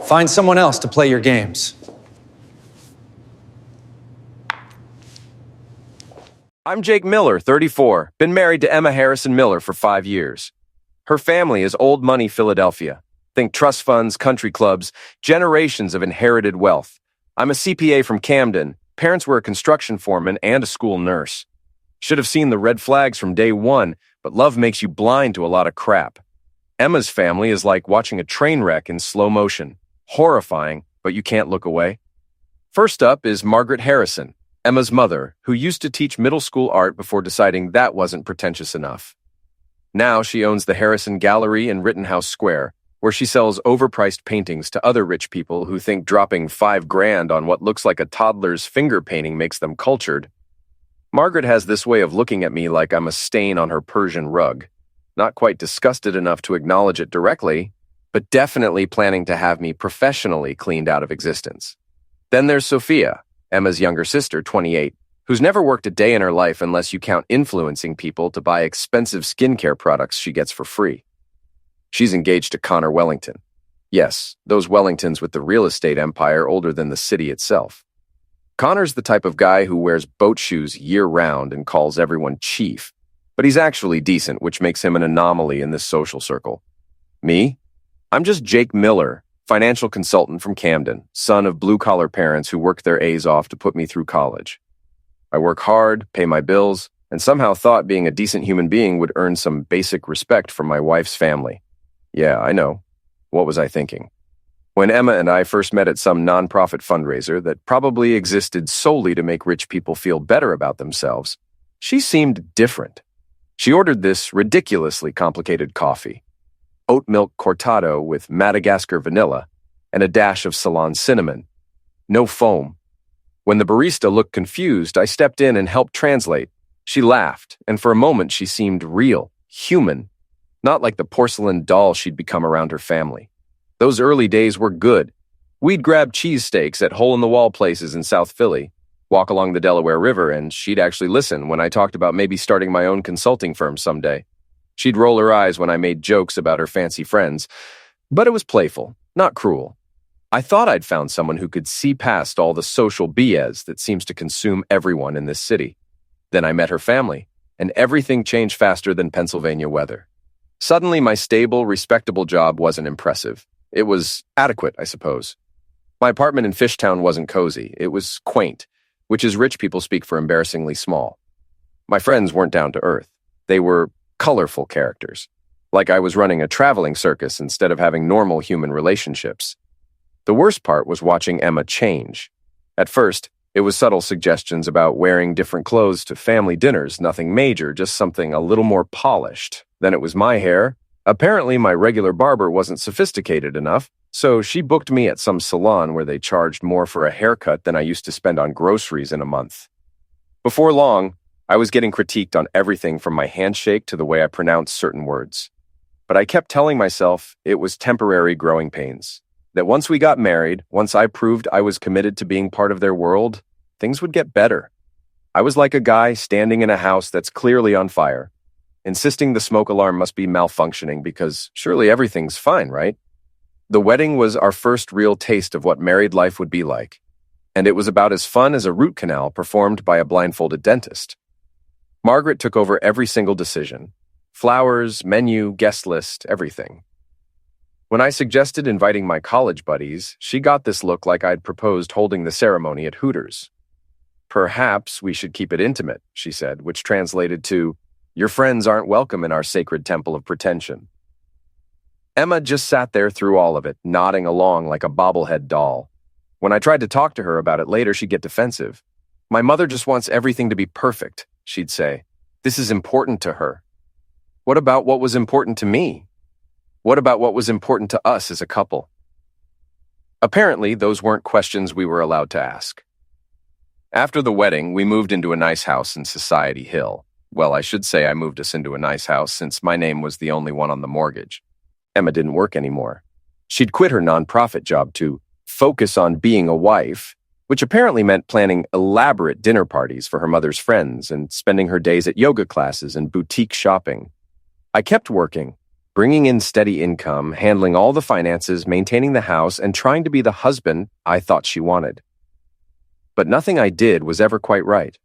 Find someone else to play your games. I'm Jake Miller, 34. Been married to Emma Harrison Miller for 5 years. Her family is old money Philadelphia. Think trust funds, country clubs, generations of inherited wealth. I'm a CPA from Camden. Parents were a construction foreman and a school nurse. Should have seen the red flags from day one, but love makes you blind to a lot of crap. Emma's family is like watching a train wreck in slow motion. Horrifying, but you can't look away. First up is Margaret Harrison, Emma's mother, who used to teach middle school art before deciding that wasn't pretentious enough. Now she owns the Harrison Gallery in Rittenhouse Square, where she sells overpriced paintings to other rich people who think dropping $5,000 on what looks like a toddler's finger painting makes them cultured. Margaret has this way of looking at me like I'm a stain on her Persian rug. Not quite disgusted enough to acknowledge it directly, but definitely planning to have me professionally cleaned out of existence. Then there's Sophia, Emma's younger sister, 28, who's never worked a day in her life unless you count influencing people to buy expensive skincare products she gets for free. She's engaged to Connor Wellington. Yes, those Wellingtons with the real estate empire older than the city itself. Connor's the type of guy who wears boat shoes year-round and calls everyone chief, but he's actually decent, which makes him an anomaly in this social circle. Me? I'm just Jake Miller, financial consultant from Camden, son of blue-collar parents who worked their A's off to put me through college. I work hard, pay my bills, and somehow thought being a decent human being would earn some basic respect from my wife's family. Yeah, I know. What was I thinking? When Emma and I first met at some nonprofit fundraiser that probably existed solely to make rich people feel better about themselves, she seemed different. She ordered this ridiculously complicated coffee: oat milk cortado with Madagascar vanilla and a dash of Ceylon cinnamon. No foam. When the barista looked confused, I stepped in and helped translate. She laughed, and for a moment she seemed real, human. Not like the porcelain doll she'd become around her family. Those early days were good. We'd grab cheesesteaks at hole-in-the-wall places in South Philly, walk along the Delaware River, and she'd actually listen when I talked about maybe starting my own consulting firm someday. She'd roll her eyes when I made jokes about her fancy friends, but it was playful, not cruel. I thought I'd found someone who could see past all the social BS that seems to consume everyone in this city. Then I met her family, and everything changed faster than Pennsylvania weather. Suddenly, my stable, respectable job wasn't impressive. It was adequate, I suppose. My apartment in Fishtown wasn't cozy. It was quaint, which is rich people speak for embarrassingly small. My friends weren't down to earth. They were colorful characters, like I was running a traveling circus instead of having normal human relationships. The worst part was watching Emma change. At first, it was subtle suggestions about wearing different clothes to family dinners, nothing major, just something a little more polished. Then it was my hair. Apparently, my regular barber wasn't sophisticated enough, so she booked me at some salon where they charged more for a haircut than I used to spend on groceries in a month. Before long, I was getting critiqued on everything from my handshake to the way I pronounced certain words. But I kept telling myself it was temporary growing pains. That once we got married, once I proved I was committed to being part of their world, things would get better. I was like a guy standing in a house that's clearly on fire, insisting the smoke alarm must be malfunctioning because surely everything's fine, right? The wedding was our first real taste of what married life would be like, and it was about as fun as a root canal performed by a blindfolded dentist. Margaret took over every single decision. Flowers, menu, guest list, everything. When I suggested inviting my college buddies, she got this look like I'd proposed holding the ceremony at Hooters. Perhaps we should keep it intimate, she said, which translated to, your friends aren't welcome in our sacred temple of pretension. Emma just sat there through all of it, nodding along like a bobblehead doll. When I tried to talk to her about it later, she'd get defensive. My mother just wants everything to be perfect, she'd say. This is important to her. What about what was important to me? What about what was important to us as a couple? Apparently, those weren't questions we were allowed to ask. After the wedding, we moved into a nice house in Society Hill. Well, I should say I moved us into a nice house since my name was the only one on the mortgage. Emma didn't work anymore. She'd quit her nonprofit job to focus on being a wife, which apparently meant planning elaborate dinner parties for her mother's friends and spending her days at yoga classes and boutique shopping. I kept working, bringing in steady income, handling all the finances, maintaining the house, and trying to be the husband I thought she wanted. But nothing I did was ever quite right.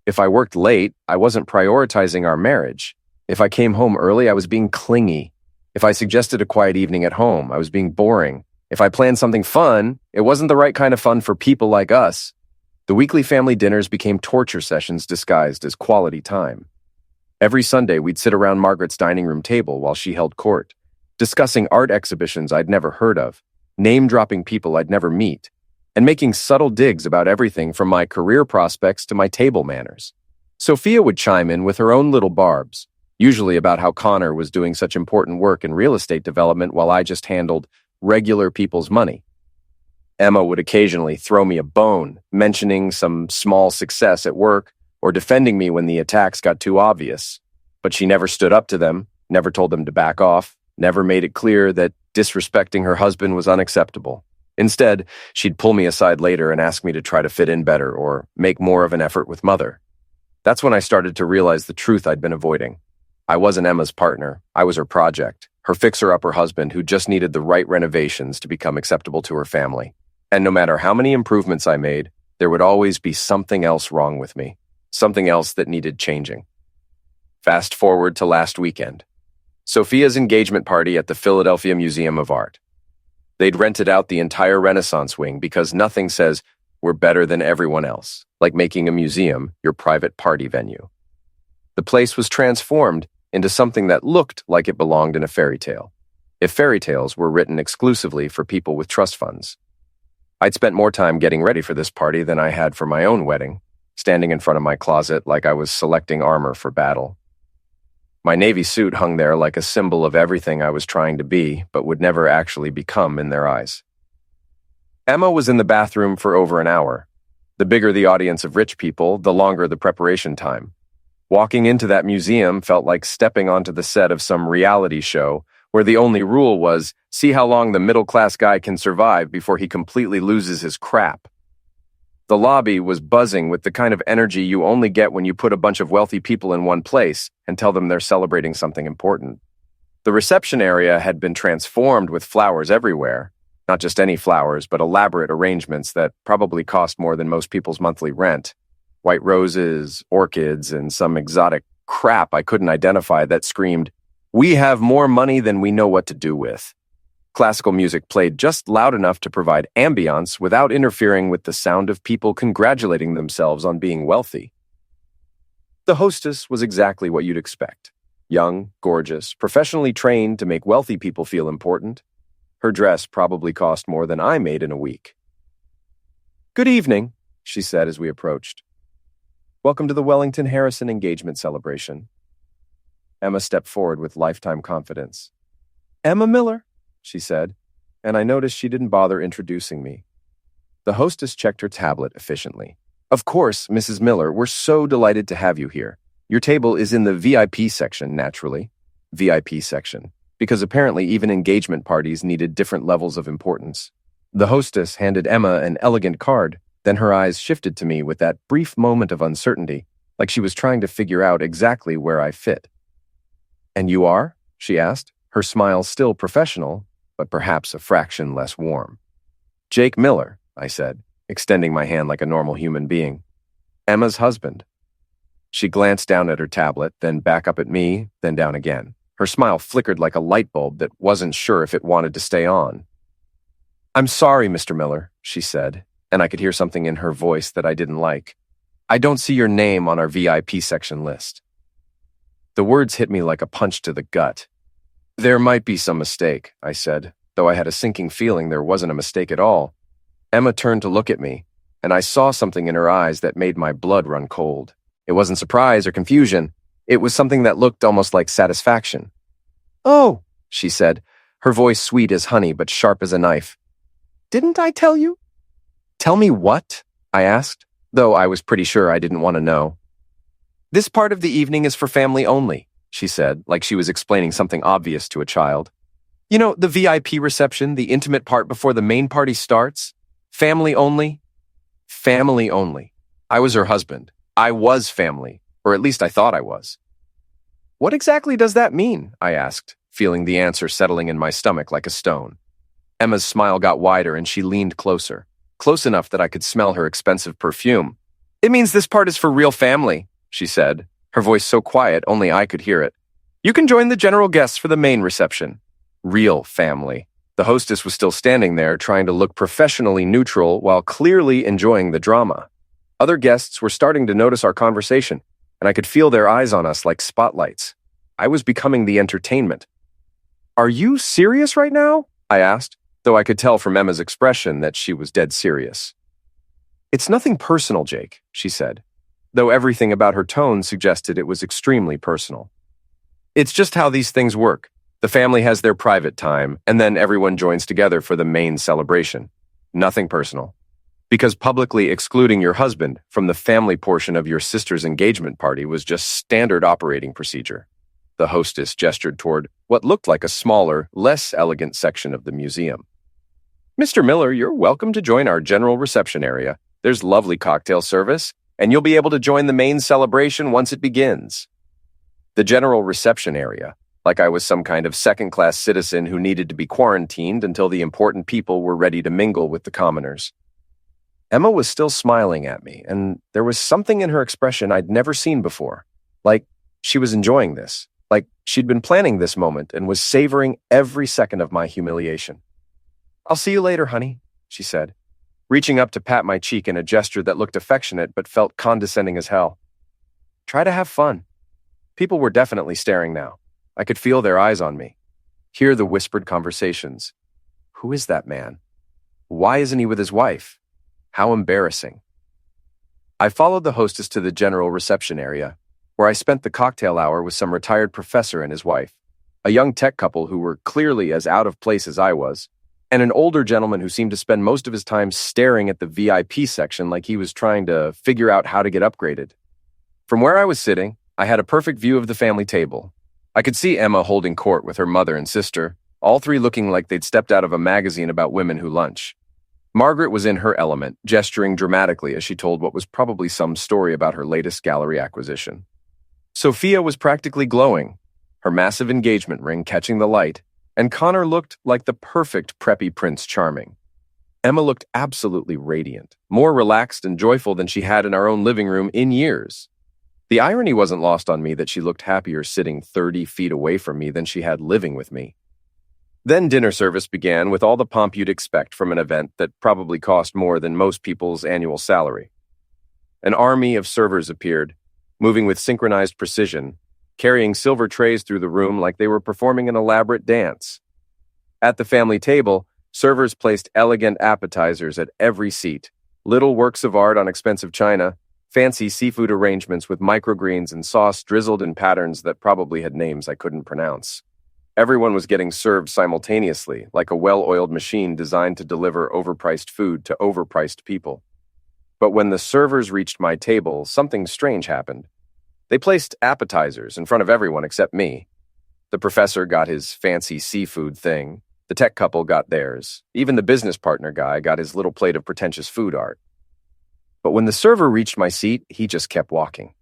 If I worked late, I wasn't prioritizing our marriage. If I came home early, I was being clingy. If I suggested a quiet evening at home, I was being boring. If I planned something fun, it wasn't the right kind of fun for people like us. The weekly family dinners became torture sessions disguised as quality time. Every Sunday, we'd sit around Margaret's dining room table while she held court, discussing art exhibitions I'd never heard of, name-dropping people I'd never meet, and making subtle digs about everything from my career prospects to my table manners. Sophia would chime in with her own little barbs, usually about how Connor was doing such important work in real estate development while I just handled regular people's money. Emma would occasionally throw me a bone, mentioning some small success at work or defending me when the attacks got too obvious. But she never stood up to them, never told them to back off, never made it clear that disrespecting her husband was unacceptable. Instead, she'd pull me aside later and ask me to try to fit in better or make more of an effort with Mother. That's when I started to realize the truth I'd been avoiding. I wasn't Emma's partner. I was her project, her fixer-upper husband who just needed the right renovations to become acceptable to her family. And no matter how many improvements I made, there would always be something else wrong with me, something else that needed changing. Fast forward to last weekend. Sophia's engagement party at the Philadelphia Museum of Art. They'd rented out the entire Renaissance wing because nothing says we're better than everyone else, like making a museum your private party venue. The place was transformed into something that looked like it belonged in a fairy tale, if fairy tales were written exclusively for people with trust funds. I'd spent more time getting ready for this party than I had for my own wedding, standing in front of my closet like I was selecting armor for battle. My navy suit hung there like a symbol of everything I was trying to be, but would never actually become in their eyes. Emma was in the bathroom for over an hour. The bigger the audience of rich people, the longer the preparation time. Walking into that museum felt like stepping onto the set of some reality show where the only rule was see how long the middle-class guy can survive before he completely loses his crap. The lobby was buzzing with the kind of energy you only get when you put a bunch of wealthy people in one place and tell them they're celebrating something important. The reception area had been transformed with flowers everywhere, not just any flowers, but elaborate arrangements that probably cost more than most people's monthly rent. White roses, orchids, and some exotic crap I couldn't identify that screamed, "We have more money than we know what to do with." Classical music played just loud enough to provide ambiance without interfering with the sound of people congratulating themselves on being wealthy. The hostess was exactly what you'd expect. Young, gorgeous, professionally trained to make wealthy people feel important. Her dress probably cost more than I made in a week. "Good evening," she said as we approached. "Welcome to the Wellington Harrison engagement celebration." Emma stepped forward with lifetime confidence. "Emma Miller," she said, and I noticed she didn't bother introducing me. The hostess checked her tablet efficiently. "Of course, Mrs. Miller, we're so delighted to have you here. Your table is in the VIP section, naturally. VIP section, because apparently even engagement parties needed different levels of importance." The hostess handed Emma an elegant card, then her eyes shifted to me with that brief moment of uncertainty, like she was trying to figure out exactly where I fit. "And you are?" she asked, her smile still professional, but perhaps a fraction less warm. "Jake Miller," I said, extending my hand like a normal human being. "Emma's husband." She glanced down at her tablet, then back up at me, then down again. Her smile flickered like a light bulb that wasn't sure if it wanted to stay on. "I'm sorry, Mr. Miller," she said, and I could hear something in her voice that I didn't like. "I don't see your name on our VIP section list." The words hit me like a punch to the gut. "There might be some mistake," I said, though I had a sinking feeling there wasn't a mistake at all. Emma turned to look at me, and I saw something in her eyes that made my blood run cold. It wasn't surprise or confusion. It was something that looked almost like satisfaction. "Oh," she said, her voice sweet as honey but sharp as a knife. "Didn't I tell you?" "Tell me what?" I asked, though I was pretty sure I didn't want to know. "This part of the evening is for family only," she said, like she was explaining something obvious to a child. "You know, the VIP reception, the intimate part before the main party starts? Family only?" Family only. I was her husband. I was family, or at least I thought I was. "What exactly does that mean?" I asked, feeling the answer settling in my stomach like a stone. Emma's smile got wider and she leaned closer, close enough that I could smell her expensive perfume. "It means this part is for real family," she said, her voice so quiet only I could hear it. "You can join the general guests for the main reception." Real family. The hostess was still standing there, trying to look professionally neutral while clearly enjoying the drama. Other guests were starting to notice our conversation, and I could feel their eyes on us like spotlights. I was becoming the entertainment. "Are you serious right now?" I asked, though I could tell from Emma's expression that she was dead serious. "It's nothing personal, Jake," she said, though everything about her tone suggested it was extremely personal. "It's just how these things work. The family has their private time, and then everyone joins together for the main celebration. Nothing personal. Because publicly excluding your husband from the family portion of your sister's engagement party was just standard operating procedure." The hostess gestured toward what looked like a smaller, less elegant section of the museum. "Mr. Miller, you're welcome to join our general reception area. There's lovely cocktail service, and you'll be able to join the main celebration once it begins." The general reception area, like I was some kind of second-class citizen who needed to be quarantined until the important people were ready to mingle with the commoners. Emma was still smiling at me, and there was something in her expression I'd never seen before. Like she was enjoying this, like she'd been planning this moment and was savoring every second of my humiliation. "I'll see you later, honey," she said, reaching up to pat my cheek in a gesture that looked affectionate but felt condescending as hell. "Try to have fun." People were definitely staring now. I could feel their eyes on me, hear the whispered conversations. Who is that man? Why isn't he with his wife? How embarrassing. I followed the hostess to the general reception area, where I spent the cocktail hour with some retired professor and his wife, a young tech couple who were clearly as out of place as I was, and an older gentleman who seemed to spend most of his time staring at the VIP section like he was trying to figure out how to get upgraded. From where I was sitting, I had a perfect view of the family table. I could see Emma holding court with her mother and sister, all three looking like they'd stepped out of a magazine about women who lunch. Margaret was in her element, gesturing dramatically as she told what was probably some story about her latest gallery acquisition. Sophia was practically glowing, her massive engagement ring catching the light, and Connor looked like the perfect preppy Prince Charming. Emma looked absolutely radiant, more relaxed and joyful than she had in our own living room in years. The irony wasn't lost on me that she looked happier sitting 30 feet away from me than she had living with me. Then dinner service began with all the pomp you'd expect from an event that probably cost more than most people's annual salary. An army of servers appeared, moving with synchronized precision, carrying silver trays through the room like they were performing an elaborate dance. At the family table, servers placed elegant appetizers at every seat, little works of art on expensive china, fancy seafood arrangements with microgreens and sauce drizzled in patterns that probably had names I couldn't pronounce. Everyone was getting served simultaneously, like a well-oiled machine designed to deliver overpriced food to overpriced people. But when the servers reached my table, something strange happened. They placed appetizers in front of everyone except me. The professor got his fancy seafood thing, the tech couple got theirs, even the business partner guy got his little plate of pretentious food art. But when the server reached my seat, he just kept walking.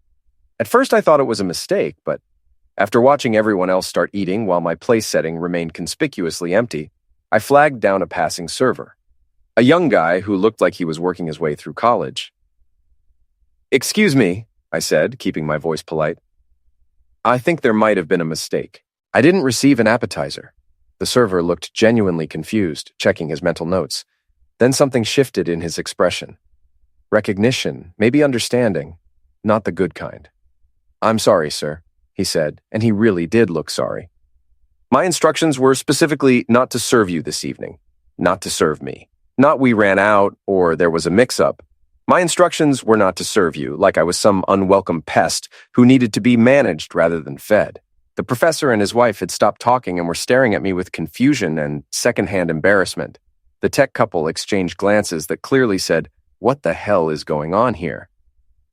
At first I thought it was a mistake, but after watching everyone else start eating while my place setting remained conspicuously empty, I flagged down a passing server, a young guy who looked like he was working his way through college. "Excuse me," I said, keeping my voice polite. "I think there might have been a mistake. I didn't receive an appetizer." The server looked genuinely confused, checking his mental notes. Then something shifted in his expression. Recognition, maybe understanding, not the good kind. "I'm sorry, sir," he said, and he really did look sorry. "My instructions were specifically not to serve you this evening, not to serve me. Not we ran out or there was a mix-up. My instructions were not to serve you like I was some unwelcome pest who needed to be managed rather than fed." The professor and his wife had stopped talking and were staring at me with confusion and secondhand embarrassment. The tech couple exchanged glances that clearly said, "What the hell is going on here?"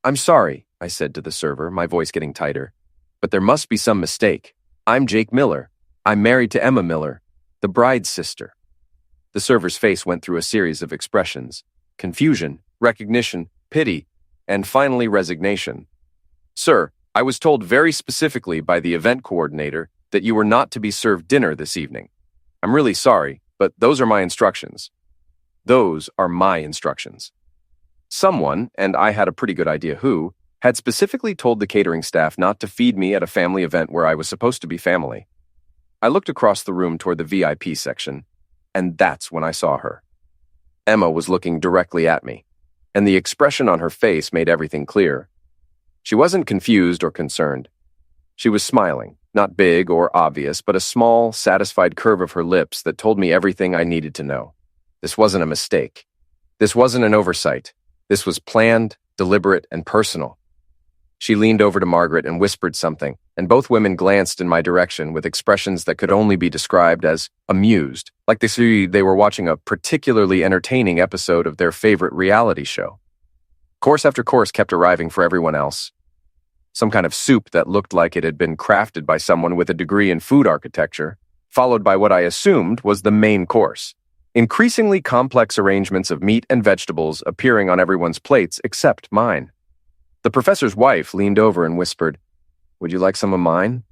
"I'm sorry," I said to the server, my voice getting tighter, "but there must be some mistake. I'm Jake Miller. I'm married to Emma Miller, the bride's sister." The server's face went through a series of expressions: confusion, recognition, pity, and finally resignation. "Sir, I was told very specifically by the event coordinator that you were not to be served dinner this evening. I'm really sorry, but those are my instructions. Those are my instructions. Someone, and I had a pretty good idea who, had specifically told the catering staff not to feed me at a family event where I was supposed to be family. I looked across the room toward the VIP section, and that's when I saw her. Emma was looking directly at me, and the expression on her face made everything clear. She wasn't confused or concerned. She was smiling, not big or obvious, but a small, satisfied curve of her lips that told me everything I needed to know. This wasn't a mistake. This wasn't an oversight. This was planned, deliberate, and personal. She leaned over to Margaret and whispered something, and both women glanced in my direction with expressions that could only be described as amused, like they were watching a particularly entertaining episode of their favorite reality show. Course after course kept arriving for everyone else. Some kind of soup that looked like it had been crafted by someone with a degree in food architecture, followed by what I assumed was the main course. Increasingly complex arrangements of meat and vegetables appearing on everyone's plates except mine. The professor's wife leaned over and whispered, "Would you like some of mine?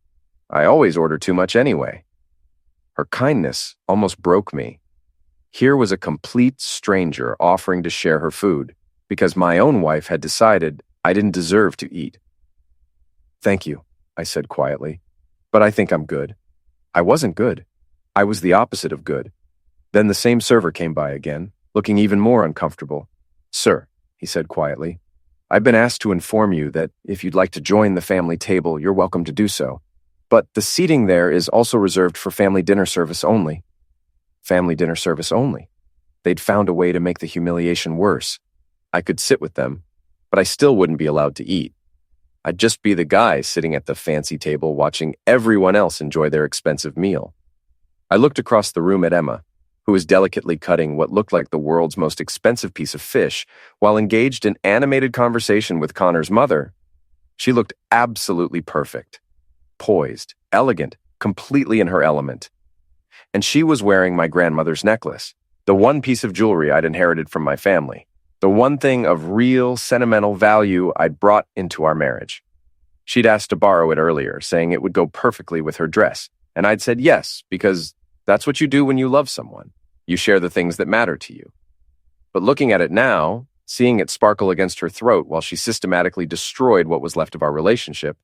I always order too much anyway." Her kindness almost broke me. Here was a complete stranger offering to share her food, because my own wife had decided I didn't deserve to eat. "Thank you," I said quietly, "but I think I'm good." I wasn't good. I was the opposite of good. Then the same server came by again, looking even more uncomfortable. "Sir," he said quietly, "I've been asked to inform you that if you'd like to join the family table, you're welcome to do so. But the seating there is also reserved for family dinner service only." Family dinner service only. They'd found a way to make the humiliation worse. I could sit with them, but I still wouldn't be allowed to eat. I'd just be the guy sitting at the fancy table watching everyone else enjoy their expensive meal. I looked across the room at Emma, who was delicately cutting what looked like the world's most expensive piece of fish while engaged in animated conversation with Connor's mother. She looked absolutely perfect, poised, elegant, completely in her element. And she was wearing my grandmother's necklace, the one piece of jewelry I'd inherited from my family, the one thing of real sentimental value I'd brought into our marriage. She'd asked to borrow it earlier, saying it would go perfectly with her dress, and I'd said yes, because that's what you do when you love someone. You share the things that matter to you. But looking at it now, seeing it sparkle against her throat while she systematically destroyed what was left of our relationship,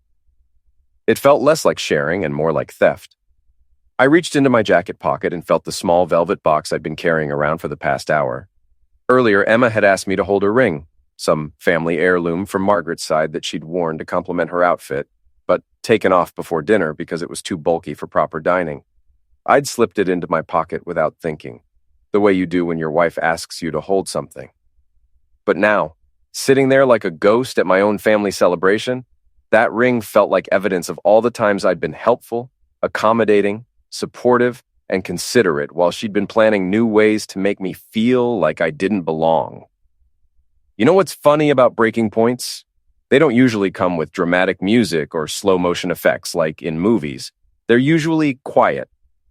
it felt less like sharing and more like theft. I reached into my jacket pocket and felt the small velvet box I'd been carrying around for the past hour. Earlier, Emma had asked me to hold her ring, some family heirloom from Margaret's side that she'd worn to complement her outfit, but taken off before dinner because it was too bulky for proper dining. I'd slipped it into my pocket without thinking, the way you do when your wife asks you to hold something. But now, sitting there like a ghost at my own family celebration, that ring felt like evidence of all the times I'd been helpful, accommodating, supportive, and considerate while she'd been planning new ways to make me feel like I didn't belong. You know what's funny about breaking points? They don't usually come with dramatic music or slow motion effects like in movies. They're usually quiet,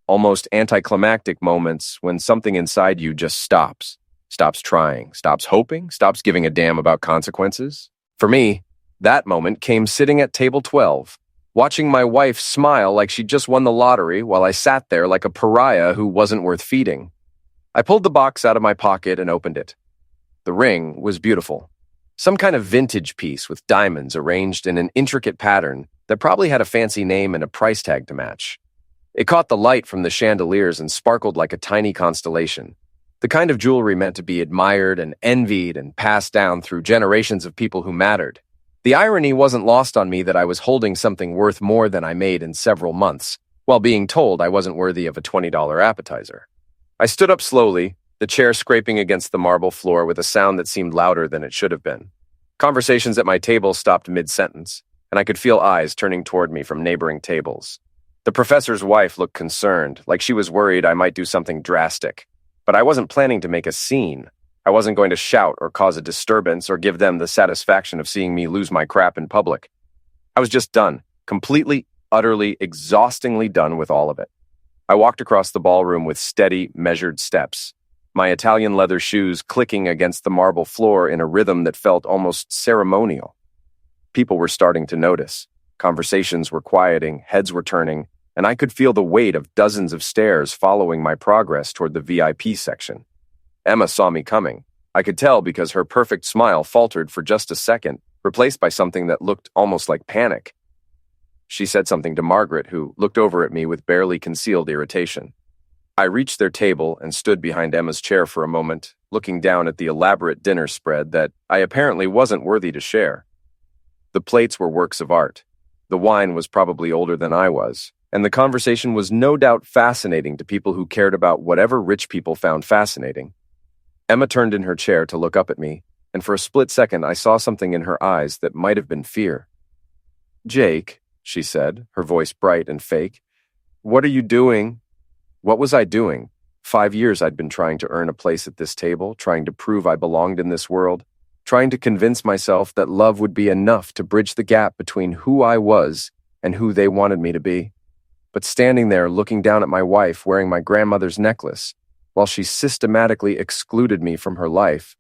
almost anticlimactic moments when something inside you just stops trying, stops hoping, stops giving a damn about consequences. For me, that moment came sitting at table 12, watching my wife smile like she'd just won the lottery while I sat there like a pariah who wasn't worth feeding. I pulled the box out of my pocket and opened it. The ring was beautiful. Some kind of vintage piece with diamonds arranged in an intricate pattern that probably had a fancy name and a price tag to match. It caught the light from the chandeliers and sparkled like a tiny constellation, the kind of jewelry meant to be admired and envied and passed down through generations of people who mattered. The irony wasn't lost on me that I was holding something worth more than I made in several months, while being told I wasn't worthy of a $20 appetizer. I stood up slowly, the chair scraping against the marble floor with a sound that seemed louder than it should have been. Conversations at my table stopped mid-sentence, and I could feel eyes turning toward me from neighboring tables. The professor's wife looked concerned, like she was worried I might do something drastic. But I wasn't planning to make a scene. I wasn't going to shout or cause a disturbance or give them the satisfaction of seeing me lose my crap in public. I was just done, completely, utterly, exhaustingly done with all of it. I walked across the ballroom with steady, measured steps, my Italian leather shoes clicking against the marble floor in a rhythm that felt almost ceremonial. People were starting to notice. Conversations were quieting, heads were turning, and I could feel the weight of dozens of stares following my progress toward the VIP section. Emma saw me coming. I could tell because her perfect smile faltered for just a second, replaced by something that looked almost like panic. She said something to Margaret, who looked over at me with barely concealed irritation. I reached their table and stood behind Emma's chair for a moment, looking down at the elaborate dinner spread that I apparently wasn't worthy to share. The plates were works of art. The wine was probably older than I was, and the conversation was no doubt fascinating to people who cared about whatever rich people found fascinating. Emma turned in her chair to look up at me, and for a split second I saw something in her eyes that might have been fear. "Jake," she said, her voice bright and fake, "what are you doing?" What was I doing? 5 years I'd been trying to earn a place at this table, trying to prove I belonged in this world, trying to convince myself that love would be enough to bridge the gap between who I was and who they wanted me to be. But standing there looking down at my wife wearing my grandmother's necklace, while she systematically excluded me from her life,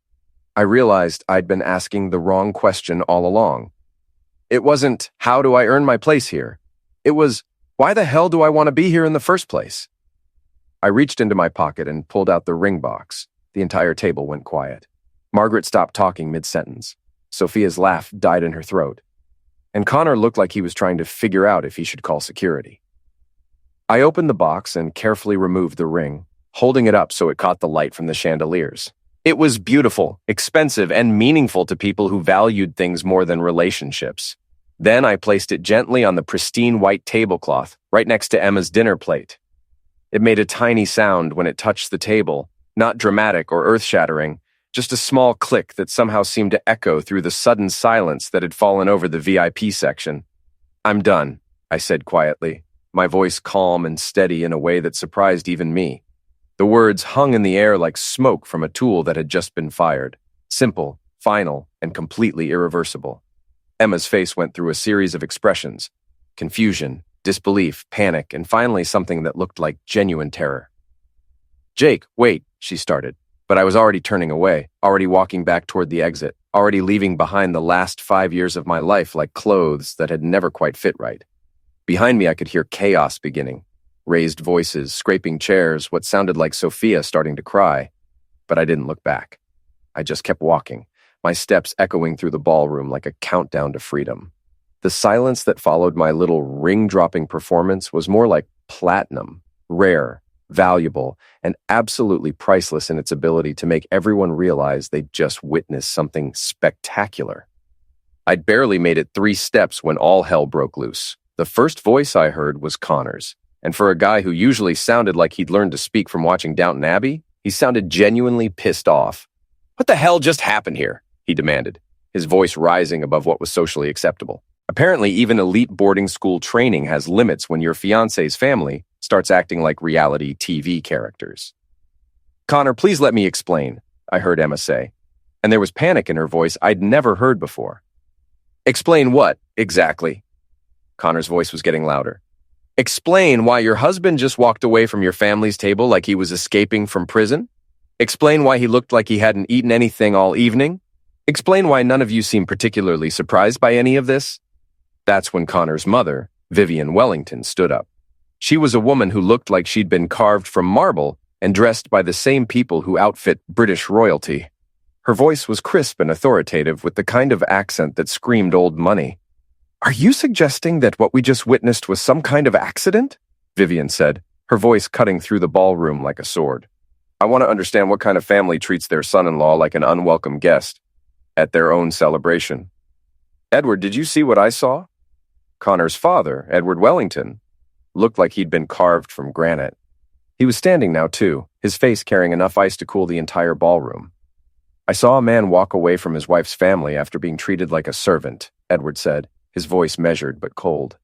I realized I'd been asking the wrong question all along. It wasn't, how do I earn my place here? It was, why the hell do I want to be here in the first place? I reached into my pocket and pulled out the ring box. The entire table went quiet. Margaret stopped talking mid-sentence. Sophia's laugh died in her throat. And Connor looked like he was trying to figure out if he should call security. I opened the box and carefully removed the ring, holding it up so it caught the light from the chandeliers. It was beautiful, expensive, and meaningful to people who valued things more than relationships. Then I placed it gently on the pristine white tablecloth, right next to Emma's dinner plate. It made a tiny sound when it touched the table, not dramatic or earth-shattering, just a small click that somehow seemed to echo through the sudden silence that had fallen over the VIP section. "I'm done," I said quietly, my voice calm and steady in a way that surprised even me. The words hung in the air like smoke from a tool that had just been fired. Simple, final, and completely irreversible. Emma's face went through a series of expressions: confusion, disbelief, panic, and finally something that looked like genuine terror. "Jake, wait," she started, but I was already turning away, already walking back toward the exit, already leaving behind the last 5 years of my life like clothes that had never quite fit right. Behind me I could hear chaos beginning, raised voices, scraping chairs, what sounded like Sophia starting to cry, but I didn't look back. I just kept walking, my steps echoing through the ballroom like a countdown to freedom. The silence that followed my little ring-dropping performance was more like platinum, rare, valuable, and absolutely priceless in its ability to make everyone realize they'd just witnessed something spectacular. I'd barely made it 3 steps when all hell broke loose. The first voice I heard was Connor's, and for a guy who usually sounded like he'd learned to speak from watching Downton Abbey, he sounded genuinely pissed off. "What the hell just happened here?" he demanded, his voice rising above what was socially acceptable. Apparently, even elite boarding school training has limits when your fiancé's family starts acting like reality TV characters. "Connor, please let me explain," I heard Emma say, and there was panic in her voice I'd never heard before. "Explain what, exactly?" Connor's voice was getting louder. "Explain why your husband just walked away from your family's table like he was escaping from prison? Explain why he looked like he hadn't eaten anything all evening? Explain why none of you seem particularly surprised by any of this?" That's when Connor's mother, Vivian Wellington, stood up. She was a woman who looked like she'd been carved from marble and dressed by the same people who outfit British royalty. Her voice was crisp and authoritative with the kind of accent that screamed old money. "Are you suggesting that what we just witnessed was some kind of accident?" Vivian said, her voice cutting through the ballroom like a sword. "I want to understand what kind of family treats their son-in-law like an unwelcome guest at their own celebration. Edward, did you see what I saw?" Connor's father, Edward Wellington, looked like he'd been carved from granite. He was standing now, too, his face carrying enough ice to cool the entire ballroom. "I saw a man walk away from his wife's family after being treated like a servant," Edward said, his voice measured but cold.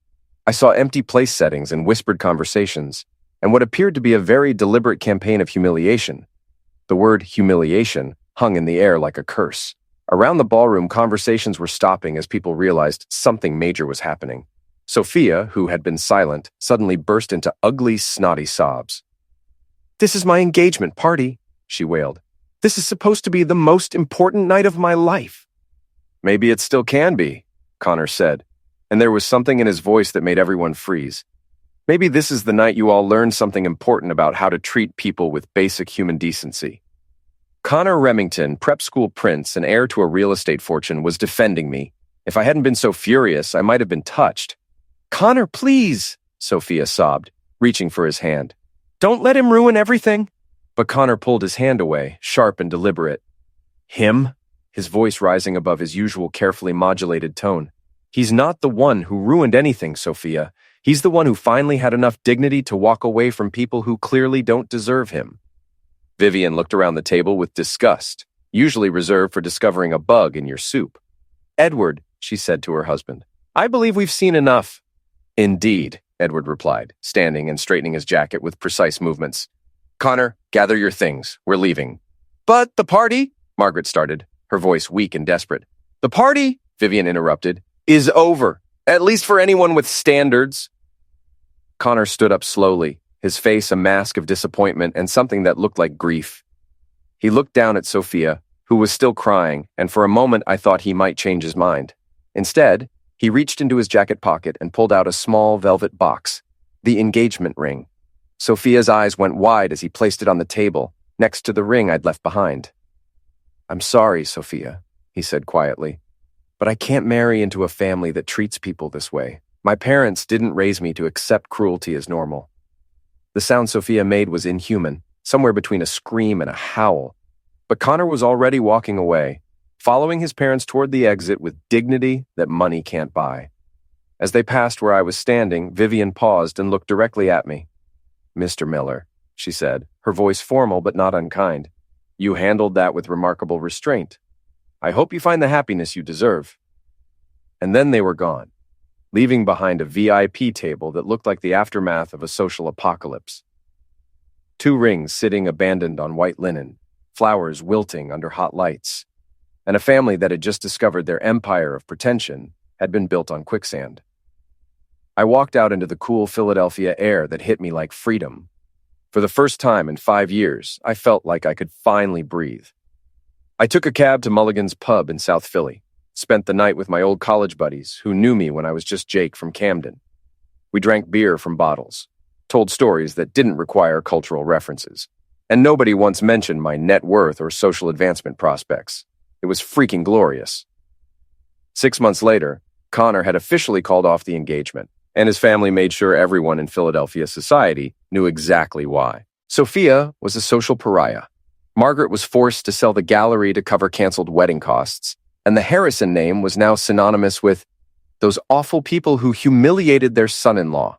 "I saw empty place settings and whispered conversations, and what appeared to be a very deliberate campaign of humiliation. The word humiliation hung in the air like a curse. Around the ballroom, conversations were stopping as people realized something major was happening. Sophia, who had been silent, suddenly burst into ugly, snotty sobs. "This is my engagement party," she wailed. "This is supposed to be the most important night of my life." "Maybe it still can be," Connor said, and there was something in his voice that made everyone freeze. Maybe this is the night you all learn something important about how to treat people with basic human decency. Connor Remington, prep school prince and heir to a real estate fortune, was defending me. If I hadn't been so furious, I might have been touched. "Connor, please," Sophia sobbed, reaching for his hand. "Don't let him ruin everything." But Connor pulled his hand away, sharp and deliberate. "Him?" His voice rising above his usual carefully modulated tone. "He's not the one who ruined anything, Sophia. He's the one who finally had enough dignity to walk away from people who clearly don't deserve him." Vivian looked around the table with disgust, usually reserved for discovering a bug in your soup. "Edward," she said to her husband, "I believe we've seen enough." "Indeed," Edward replied, standing and straightening his jacket with precise movements. "Connor, gather your things. We're leaving." "But the party," Margaret started, her voice weak and desperate. "The party," Vivian interrupted, "is over, at least for anyone with standards." Connor stood up slowly, his face a mask of disappointment and something that looked like grief. He looked down at Sophia, who was still crying, and for a moment I thought he might change his mind. Instead, he reached into his jacket pocket and pulled out a small velvet box, the engagement ring. Sophia's eyes went wide as he placed it on the table, next to the ring I'd left behind. "I'm sorry, Sophia," he said quietly, "but I can't marry into a family that treats people this way. My parents didn't raise me to accept cruelty as normal." The sound Sophia made was inhuman, somewhere between a scream and a howl. But Connor was already walking away, following his parents toward the exit with dignity that money can't buy. As they passed where I was standing, Vivian paused and looked directly at me. "Mr. Miller," she said, her voice formal but not unkind, "you handled that with remarkable restraint. I hope you find the happiness you deserve." And then they were gone, leaving behind a VIP table that looked like the aftermath of a social apocalypse. 2 rings sitting abandoned on white linen, flowers wilting under hot lights, and a family that had just discovered their empire of pretension had been built on quicksand. I walked out into the cool Philadelphia air that hit me like freedom. For the first time in 5 years, I felt like I could finally breathe. I took a cab to Mulligan's Pub in South Philly, spent the night with my old college buddies who knew me when I was just Jake from Camden. We drank beer from bottles, told stories that didn't require cultural references, and nobody once mentioned my net worth or social advancement prospects. It was freaking glorious. 6 months later, Connor had officially called off the engagement, and his family made sure everyone in Philadelphia society knew exactly why. Sophia was a social pariah. Margaret was forced to sell the gallery to cover canceled wedding costs, and the Harrison name was now synonymous with those awful people who humiliated their son-in-law.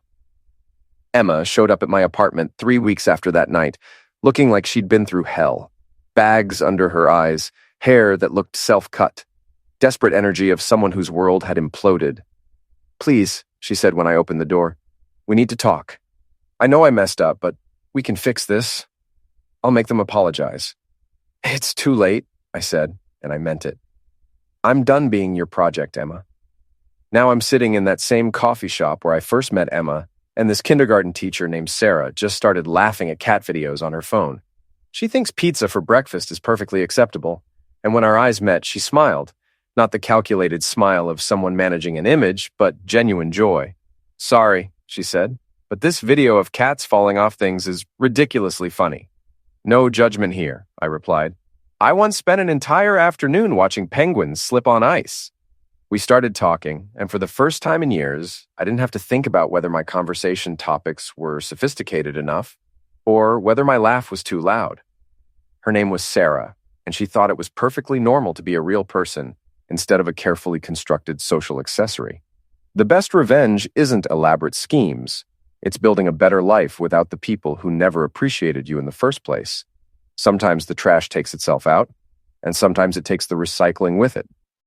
Emma showed up at my apartment 3 weeks after that night, looking like she'd been through hell. Bags under her eyes, hair that looked self-cut, desperate energy of someone whose world had imploded. "Please," she said when I opened the door, "we need to talk. I know I messed up, but we can fix this. I'll make them apologize." "It's too late," I said, and I meant it. "I'm done being your project, Emma." Now I'm sitting in that same coffee shop where I first met Emma, and this kindergarten teacher named Sarah just started laughing at cat videos on her phone. She thinks pizza for breakfast is perfectly acceptable, and when our eyes met, she smiled, not the calculated smile of someone managing an image, but genuine joy. "Sorry," she said, "but this video of cats falling off things is ridiculously funny." "No judgment here," I replied. "I once spent an entire afternoon watching penguins slip on ice." We started talking, and for the first time in years, I didn't have to think about whether my conversation topics were sophisticated enough or whether my laugh was too loud. Her name was Sarah, and she thought it was perfectly normal to be a real person instead of a carefully constructed social accessory. The best revenge isn't elaborate schemes. It's building a better life without the people who never appreciated you in the first place. Sometimes the trash takes itself out, and sometimes it takes the recycling with it.